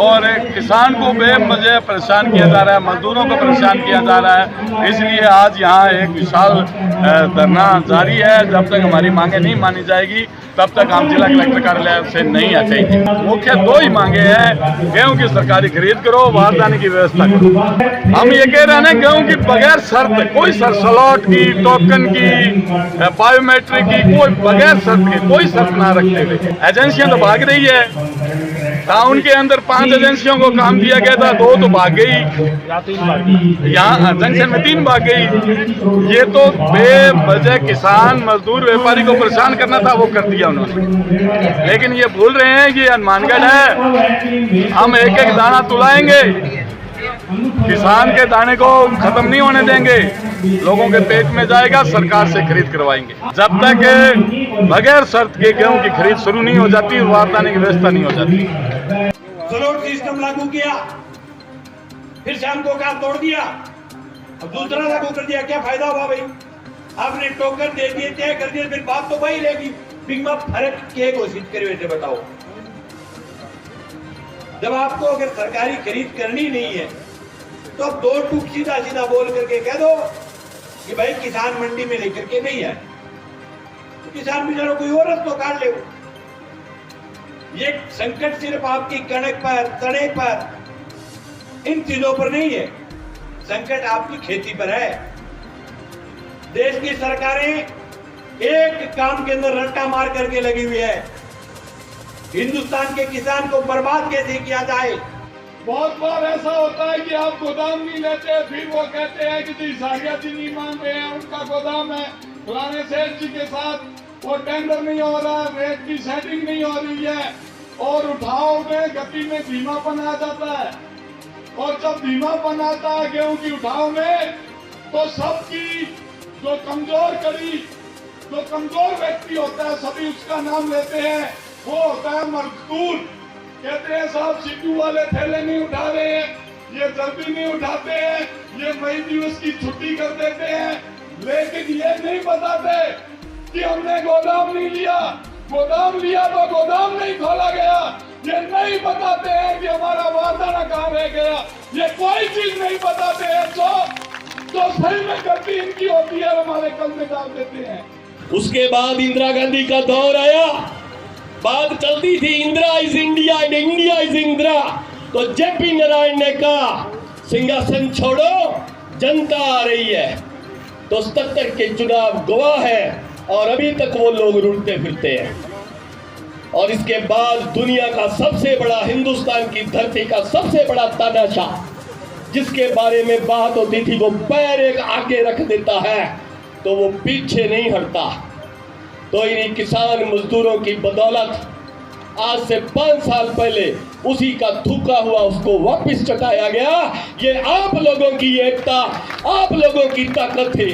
और किसान को बेवजह परेशान किया जा रहा है, मजदूरों को परेशान किया जा रहा है। इसलिए आज यहाँ एक विशाल धरना जारी है। जब तक हमारी मांगे नहीं मानी जाएगी तब तक हम जिला कलेक्टर कार्यालय से नहीं हटेंगे। मुख्य दो ही मांगे हैं, गेहूं की सरकारी खरीद करो, बारदाने की व्यवस्था करो। हम ये कह रहे हैं ना, गेहूं की बगैर शर्त कोई स्लॉट की, टोकन की, बायोमेट्रिक की, कोई बगैर शर्त के कोई शर्त ना रखते हुए एजेंसियां तो भाग रही है। टाउन के अंदर 5 एजेंसियों को काम दिया गया था, 2 तो भाग गई, यहाँ जंक्शन में 3 भाग गई। ये तो बेवजह किसान, मजदूर, व्यापारी को परेशान करना था, वो कर दिया उन्होंने। लेकिन ये भूल रहे हैं कि हनुमानगढ़ है, हम एक एक दाना तुलाएंगे, किसान के दाने को खत्म नहीं होने देंगे, लोगों के पेट में जाएगा, सरकार से खरीद करवाएंगे। जब तक बगैर शर्त के गेहूं की खरीद शुरू नहीं हो जाती, बारदाने की व्यवस्था नहीं हो जाती। स्लॉट सिस्टम लागू किया, फिर शाम को कहा तोड़ दिया, अब दूसरा लागू कर दिया, क्या फायदा हुआ भाई? आपने टोकन दे दिए, तय कर दिए, फिर बात तो वही रहेगी। बिगमा फर्क के घोषित करे वैसे बताओ। जब आपको अगर सरकारी खरीद करनी नहीं है तो अब 2 टूक सीधा सीधा बोल करके कह दो कि भाई किसान मंडी में लेकर के नहीं है, तो किसान बेचारों कोई और तो काट ले। ये संकट सिर्फ आपकी कणक पर, तने पर, इन चीजों पर नहीं है, संकट आपकी खेती पर है। देश की सरकारें एक काम के अंदर रट्टा मार करके लगी हुई है, हिंदुस्तान के किसान को बर्बाद कैसे किया जाए। बहुत बार ऐसा होता है कि आप गोदाम नहीं लेते, फिर वो कहते हैं कि जी सारियाती नहीं मान रहे हैं, उनका गोदाम है, पुराने सेठ जी के साथ वो टेंडर नहीं हो रहा, रेट की सेटिंग नहीं हो रही है, और उठाव में गति में धीमापन आ जाता है। और जब धीमापन आता है गेहूं की उठाव में, तो सबकी जो कमजोर कड़ी, जो कमजोर व्यक्ति होता है, सभी उसका नाम लेते हैं, वो होता है मजदूर। कहते हैं साहब सीटू वाले थैले नहीं उठा रहे हैं, ये जल्दी नहीं उठाते हैं, ये मई दिवस की छुट्टी कर देते हैं, लेकिन ये नहीं बताते कि हमने गोदाम नहीं लिया, गोदाम लिया तो गोदाम नहीं खोला गया। ये नहीं बताते हैं कि हमारा बारदाना कहाँ रह गया, ये कोई चीज नहीं बताते हैं। जो सही में गलती इनकी होती है, हमारे कल में डाल देते हैं। उसके बाद इंदिरा गांधी का दौर आया, बात चलती थी Indira is India and India is Indira. तो जेपी नारायण ने कहा सिंहासन छोड़ो, जनता आ रही है। तो 77 के चुनाव गवाह है और अभी तक वो लोग रुलते फिरते हैं। और इसके बाद दुनिया का सबसे बड़ा, हिंदुस्तान की धरती का सबसे बड़ा तानाशाह, जिसके बारे में बात होती थी, वो पैर एक आगे रख देता है तो वो पीछे नहीं हटता। तो इन्हीं किसान मजदूरों की बदौलत आज से 5 साल पहले उसी का थूका हुआ उसको वापस चटाया गया। ये आप लोगों की एकता, आप लोगों की ताकत थी।